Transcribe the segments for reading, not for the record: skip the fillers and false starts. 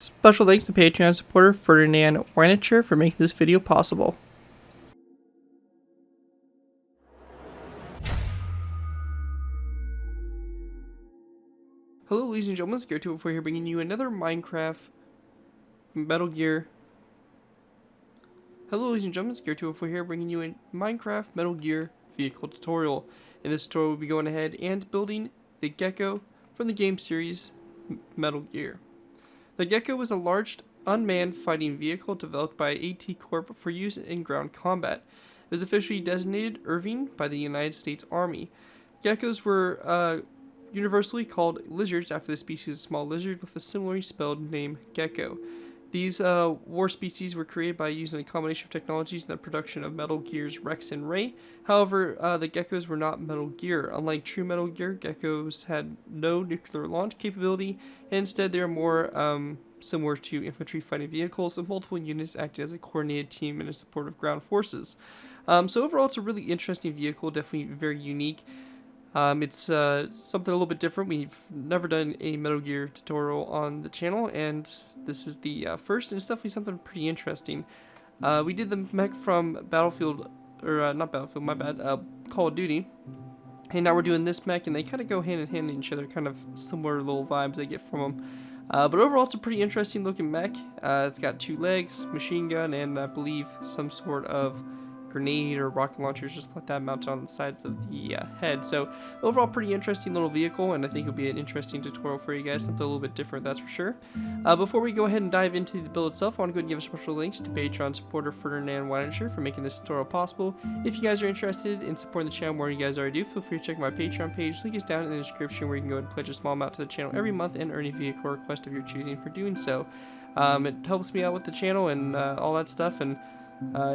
Special thanks to Patreon supporter Fernand Weinchter for making this video possible. Hello ladies and gentlemen, it's ZPro here bringing you another Minecraft Metal Gear. Hello ladies and gentlemen, it's ZPro here bringing you a Minecraft Metal Gear vehicle tutorial. In this tutorial we'll be going ahead and building the Gekko from the game series Metal Gear. The Gekko was a large unmanned fighting vehicle developed by AT Corp for use in ground combat. It was officially designated Irving by the United States Army. Geckos were universally called lizards after the species of small lizard with a similarly spelled name Gekko. These war species were created by using a combination of technologies in the production of Metal Gear's Rex and Ray. However, the Geckos were not Metal Gear. Unlike true Metal Gear, Geckos had no nuclear launch capability, and instead they were more similar to infantry fighting vehicles, with multiple units acting as a coordinated team in support of ground forces. So overall, it's a really interesting vehicle, definitely very unique. It's something a little bit different. We've never done a Metal Gear tutorial on the channel, and this is the first, and it's definitely something pretty interesting. We did the mech from Battlefield, or not Battlefield, my bad, Call of Duty, and now we're doing this mech, and they kind of go hand in hand in each other, kind of similar little vibes I get from them. But overall, it's a pretty interesting looking mech. It's got 2 legs, machine gun, and I believe some sort of grenade or rocket launchers just like that mounted on the sides of the head. So overall, pretty interesting little vehicle, and I think it'll be an interesting tutorial for you guys, something a little bit different, that's for sure. Before we go ahead and dive into the build itself, I want to go and give special thanks to Patreon supporter Fernand Weinchter for making this tutorial possible. If you guys are interested in supporting the channel more than you guys already do, feel free to check my Patreon page. Link is down in the description, where you can go and pledge a small amount to the channel every month and earn a vehicle request of your choosing for doing so. It helps me out with the channel and all that stuff, and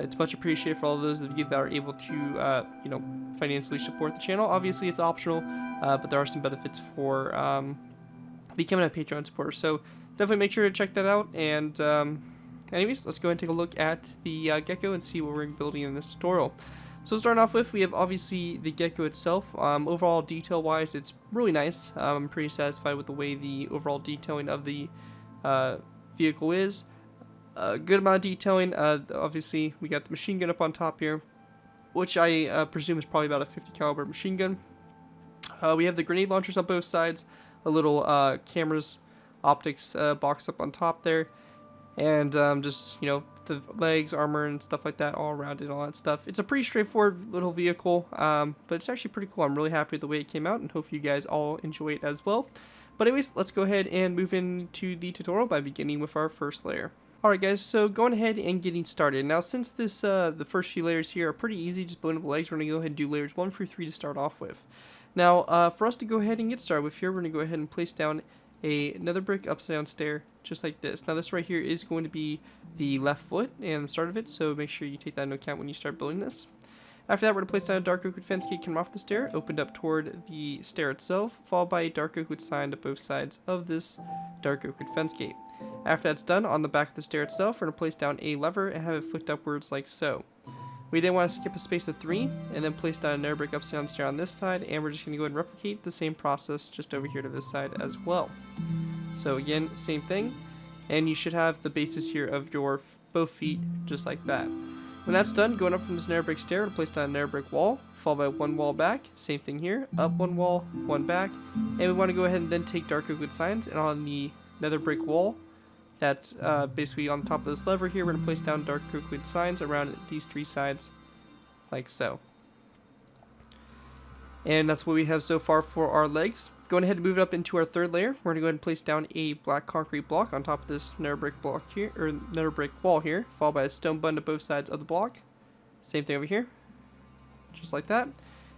it's much appreciated for all of those of you that are able to, financially support the channel. Obviously, it's optional, but there are some benefits for becoming a Patreon supporter. So definitely make sure to check that out. And anyways, let's go ahead and take a look at the Gekko and see what we're building in this tutorial. So starting off with, we have obviously the Gekko itself. Overall, detail-wise, it's really nice. I'm pretty satisfied with the way the overall detailing of the vehicle is. A good amount of detailing. Obviously, we got the machine gun up on top here, which I presume is probably about a 50 caliber machine gun. We have the grenade launchers on both sides, a little cameras, optics box up on top there, and just, the legs, armor, and stuff like that all around it, all that stuff. It's a pretty straightforward little vehicle, but it's actually pretty cool. I'm really happy with the way it came out, and hope you guys all enjoy it as well. But anyways, let's go ahead and move into the tutorial by beginning with our first layer. Alright guys, so going ahead and getting started. Now since this the first few layers here are pretty easy, just building up legs, we're going to go ahead and do layers 1 through 3 to start off with. Now for us to go ahead and get started with here, we're going to go ahead and place down another brick upside down stair, just like this. Now this right here is going to be the left foot and the start of it, so make sure you take that into account when you start building this. After that, we're going to place down a dark oak wood fence gate coming off the stair, opened up toward the stair itself, followed by a dark oak wood sign to both sides of this dark oak wood fence gate. After that's done, on the back of the stair itself, we're going to place down a lever and have it flicked upwards like so. We then want to skip a space of 3, and then place down another brick upside down stair on this side, and we're just going to go ahead and replicate the same process just over here to this side as well. So again, same thing, and you should have the bases here of your both feet just like that. When that's done, going up from this nether brick stair, we'll place down a nether brick wall, followed by 1 wall back, same thing here, up 1 wall, 1 back, and we want to go ahead and then take dark oak wood signs, and on the nether brick wall, that's basically on top of this lever here, we're going to place down dark oak wood signs around these 3 sides, like so. And that's what we have so far for our legs. Going ahead and move it up into our third layer, we're going to go ahead and place down a black concrete block on top of this nether brick block here, or nether brick wall here, followed by a stone button to both sides of the block. Same thing over here, just like that.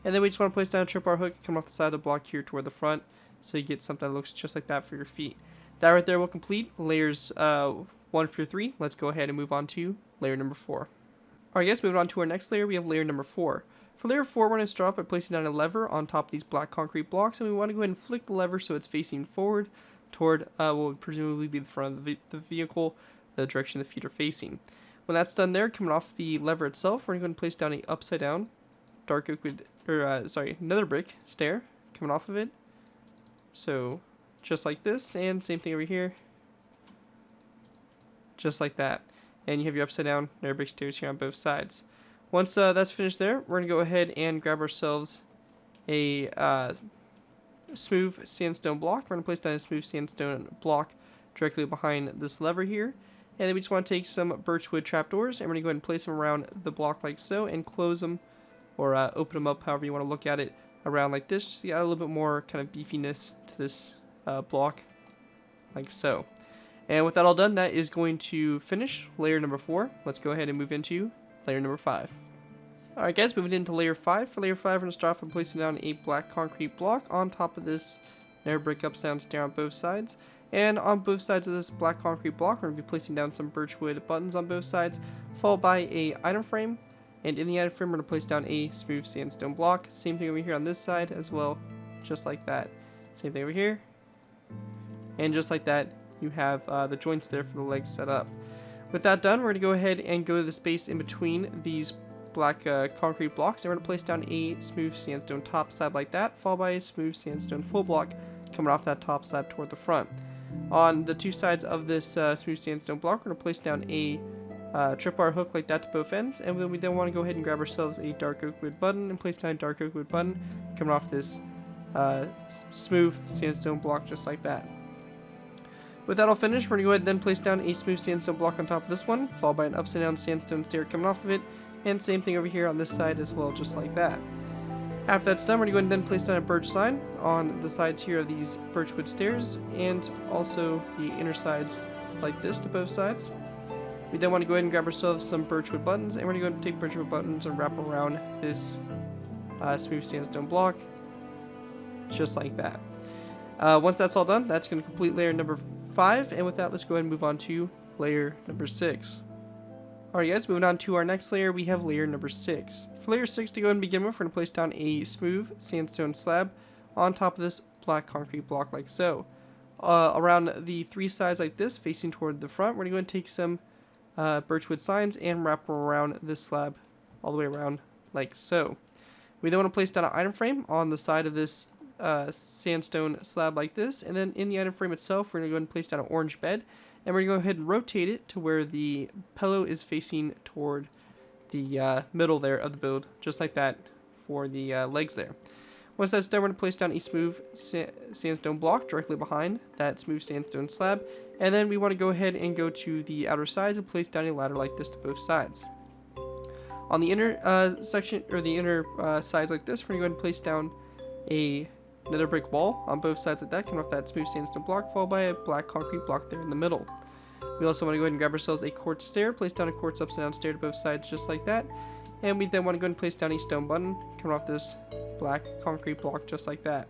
And then we just want to place down a tripwire hook, come off the side of the block here toward the front, so you get something that looks just like that for your feet. That right there will complete layers 1 through 3. Let's go ahead and move on to layer number 4. Alright guys, moving on to our next layer, we have layer number 4. For layer 4, we're going to start off by placing down a lever on top of these black concrete blocks, and we want to go ahead and flick the lever so it's facing forward toward what would presumably be the front of the vehicle, the direction the feet are facing. When that's done there, coming off the lever itself, we're going to place down a upside down dark oak wood, nether brick stair coming off of it. So just like this, and same thing over here. just like that. And you have your upside down nether brick stairs here on both sides. Once that's finished there, we're going to go ahead and grab ourselves a smooth sandstone block. We're going to place down a smooth sandstone block directly behind this lever here. And then we just want to take some birchwood trapdoors, and we're going to go ahead and place them around the block like so, and close them, or open them up, however you want to look at it, around like this. So you got a little bit more kind of beefiness to this block, like so. And with that all done, that is going to finish layer number 4. Let's go ahead and move into layer number 5. Alright guys, moving into layer 5. For layer 5, we're going to start off by placing down a black concrete block on top of this nether brick upside down stair on both sides. And on both sides of this black concrete block, we're going to be placing down some birchwood buttons on both sides, followed by a item frame. And in the item frame, we're going to place down a smooth sandstone block. Same thing over here on this side as well, just like that. Same thing over here. And just like that, you have the joints there for the legs set up. With that done, we're going to go ahead and go to the space in between these black concrete blocks, and we're going to place down a smooth sandstone top slab like that, followed by a smooth sandstone full block coming off that top slab toward the front. On the two sides of this smooth sandstone block, we're going to place down a tripwire hook like that to both ends, and then we want to go ahead and grab ourselves a dark oak wood button and place down a dark oak wood button coming off this smooth sandstone block just like that. With that all finished, we're going to go ahead and then place down a smooth sandstone block on top of this one, followed by an upside down sandstone stair coming off of it, and same thing over here on this side as well, just like that. After that's done, we're going to go ahead and then place down a birch sign on the sides here of these birchwood stairs, and also the inner sides like this to both sides. We then want to go ahead and grab ourselves some birchwood buttons, and we're going to go ahead and take birchwood buttons and wrap around this smooth sandstone block, just like that. Once that's all done, that's going to complete layer number 5, and with that, let's go ahead and move on to layer number 6. Alright guys, moving on to our next layer, we have layer number 6. For layer 6 to go ahead and begin with, we're going to place down a smooth sandstone slab on top of this black concrete block like so. Around the three sides like this, facing toward the front, we're going to go and take some birchwood signs and wrap around this slab all the way around like so. We then want to place down an item frame on the side of this sandstone slab like this, and then in the item frame itself, we're going to go ahead and place down an orange bed. And we're going to go ahead and rotate it to where the pillow is facing toward the middle there of the build, just like that for the legs there. Once that's done, we're going to place down a smooth sandstone block directly behind that smooth sandstone slab. And then we want to go ahead and go to the outer sides and place down a ladder like this to both sides. On the inner section, or the inner sides like this, we're going to go ahead and place down a nether brick wall on both sides like that, coming off that smooth sandstone block, followed by a black concrete block there in the middle. We also want to go ahead and grab ourselves a quartz stair, place down a quartz upside down stair to both sides just like that, and we then want to go ahead and place down a stone button coming off this black concrete block just like that.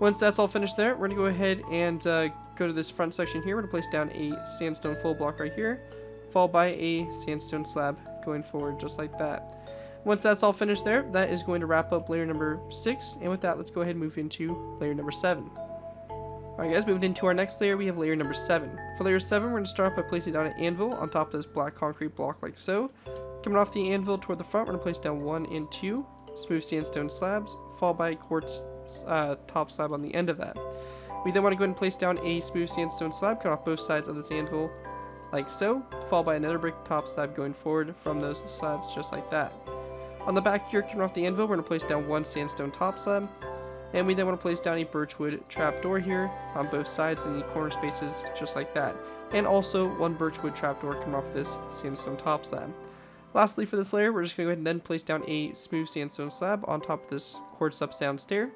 Once that's all finished there, we're going to go ahead and go to this front section here. We're going to place down a sandstone full block right here, followed by a sandstone slab going forward just like that. Once that's all finished there, that is going to wrap up layer number 6, and with that, let's go ahead and move into layer number 7. Alright guys, moving into our next layer, we have layer number 7. For layer 7, we're going to start by placing down an anvil on top of this black concrete block like so. Coming off the anvil toward the front, we're going to place down 1 and 2 smooth sandstone slabs, followed by a quartz top slab on the end of that. We then want to go ahead and place down a smooth sandstone slab coming off both sides of this anvil like so, followed by another brick top slab going forward from those slabs just like that. On the back here, coming off the anvil, we're going to place down 1 sandstone top slab, and we then want to place down a birchwood trapdoor here on both sides in the corner spaces just like that, and also 1 birchwood trapdoor coming off this sandstone top slab. Lastly, for this layer, we're just going to go ahead and then place down a smooth sandstone slab on top of this quartz upside down stair,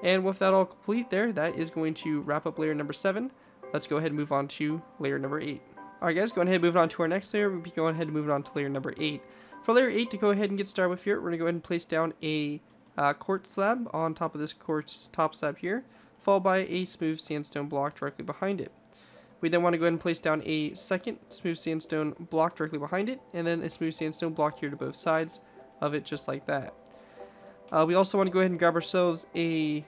and with that all complete there, that is going to wrap up layer number 7. Let's go ahead and move on to layer number 8. Alright guys, going ahead and moving on to our next layer, we'll be going ahead and moving on to layer number 8. For layer 8, to go ahead and get started with here, we're going to go ahead and place down a quartz slab on top of this quartz top slab here, followed by a smooth sandstone block directly behind it. We then want to go ahead and place down a second smooth sandstone block directly behind it, and then a smooth sandstone block here to both sides of it, just like that. We also want to go ahead and grab ourselves a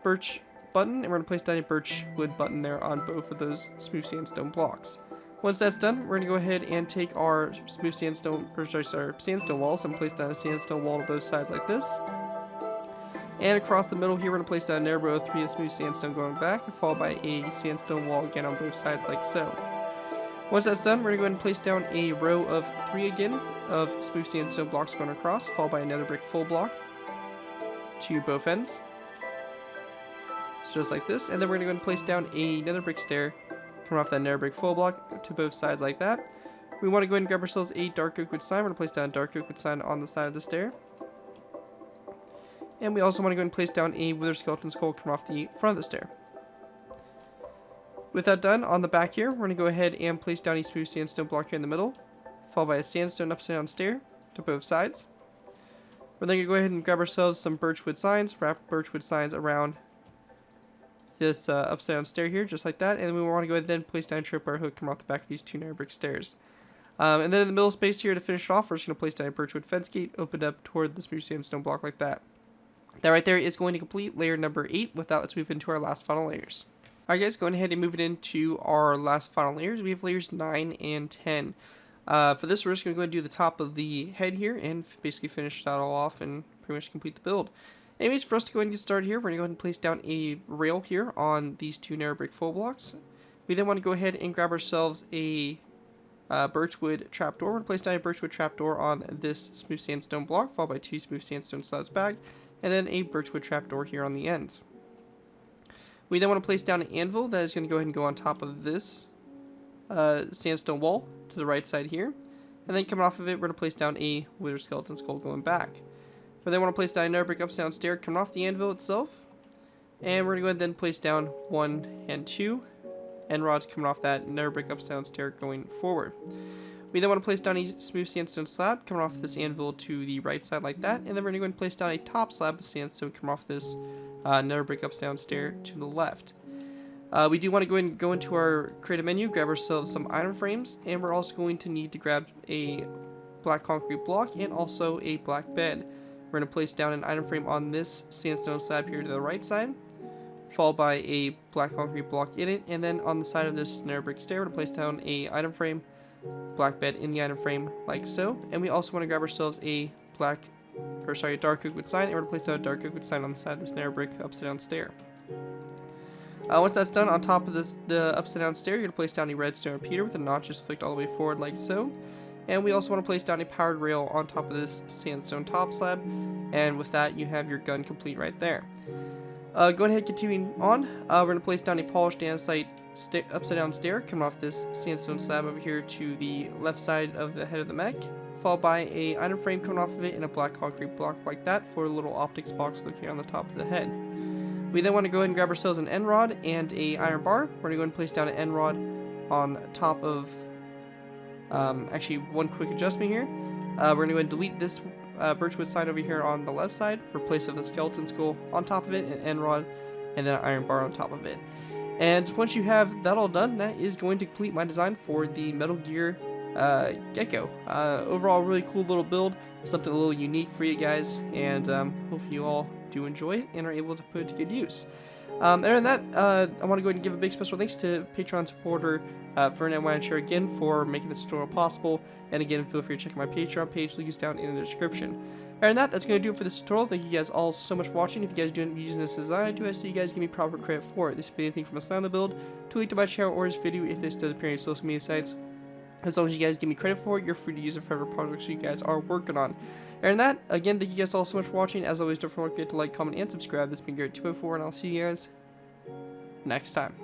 birch button, and we're going to place down a birch wood button there on both of those smooth sandstone blocks. Once that's done, we're going to go ahead and take our smooth sandstone, sandstone walls and place down a sandstone wall to both sides like this. And across the middle here, we're going to place down an arrow 3 of smooth sandstone going back, followed by a sandstone wall again on both sides like so. Once that's done, we're going to go ahead and place down a row of 3 again of smooth sandstone blocks going across, followed by another brick full block to both ends. So just like this, and then we're going to go ahead and place down another brick stair coming off that nether brick full block to both sides like that. We want to go ahead and grab ourselves a dark oak wood sign. We're going to place down a dark oak wood sign on the side of the stair. And we also want to go ahead and place down a wither skeleton skull coming off the front of the stair. With that done, on the back here, we're going to go ahead and place down a smooth sandstone block here in the middle, followed by a sandstone upside down stair to both sides. We're then going to go ahead and grab ourselves some birchwood signs, wrap birchwood signs around this upside down stair here, just like that, and then we want to go ahead and then place down a tripwire hook coming off the back of these 2 nether brick stairs. And then in the middle space here to finish it off, we're just going to place down a birchwood fence gate, opened up toward the smooth sandstone block like that. That right there is going to complete layer number 8. With that, let's move into our last final layers. Alright guys, going ahead and moving into our last final layers, we have layers 9 and 10. For this, we're just going to go ahead and do the top of the head here and basically finish that all off and pretty much complete the build. Anyways, for us to go ahead and get started here, we're going to go ahead and place down a rail here on these 2 nether brick full blocks. We then want to go ahead and grab ourselves a birchwood trapdoor. We're going to place down a birchwood trapdoor on this smooth sandstone block, followed by 2 smooth sandstone slabs back, and then a birchwood trapdoor here on the end. We then want to place down an anvil that is going to go ahead and go on top of this sandstone wall to the right side here. And then coming off of it, we're going to place down a wither skeleton skull going back. We then want to place down another brick upside down stair coming off the anvil itself. And we're going to go ahead and then place down 1 and 2 end rods coming off that nether brick upside down stair going forward. We then want to place down a smooth sandstone slab coming off this anvil to the right side like that. And then we're going to go ahead and place down a top slab of sandstone coming off this nether brick upside down stair to the left. We do want to go ahead and go into our creative menu, grab ourselves some item frames, and we're also going to need to grab a black concrete block and also a black bed. We're going to place down an item frame on this sandstone slab here to the right side, followed by a black concrete block in it, and then on the side of this nether brick stair, we're going to place down a item frame, black bed in the item frame like so. And we also want to grab ourselves a dark oak wood sign, and we're going to place down a dark oak wood sign on the side of this nether brick upside down stair. Once that's done, on top of the upside down stair, you're going to place down a redstone repeater with the notches flicked all the way forward like so. And we also want to place down a powered rail on top of this sandstone top slab, and with that you have your gun complete right there. Going ahead, continuing on, we're going to place down a polished andesite upside down stair coming off this sandstone slab over here to the left side of the head of the mech, followed by a item frame coming off of it in a black concrete block like that for a little optics box located on the top of the head. We then want to go ahead and grab ourselves an end rod and a iron bar. We're going to go ahead and place down an end rod on top of, actually one quick adjustment here. We're going to go ahead and delete this birchwood sign over here on the left side, replace it with a skeleton skull on top of it, an end rod, and then an iron bar on top of it. And once you have that all done, that is going to complete my design for the Metal Gear Gekko. Overall, really cool little build, something a little unique for you guys, and hopefully you all do enjoy it and are able to put it to good use. Other than that, I want to go ahead and give a big special thanks to Patreon supporter Fernand Weinchter again for making this tutorial possible, and again, feel free to check out my Patreon page, link is down in the description. Other than that, that's going to do it for this tutorial. Thank you guys all so much for watching. If you guys do end up using this design, I do ask that you guys give me proper credit for it. This could be anything from a sign on the build to a link to my channel or this video if this does appear on your social media sites. As long as you guys give me credit for it, you're free to use it for whatever projects you guys are working on. Other than that, again, thank you guys all so much for watching. As always, don't forget to like, comment, and subscribe. This has been Garrett 204, and I'll see you guys next time.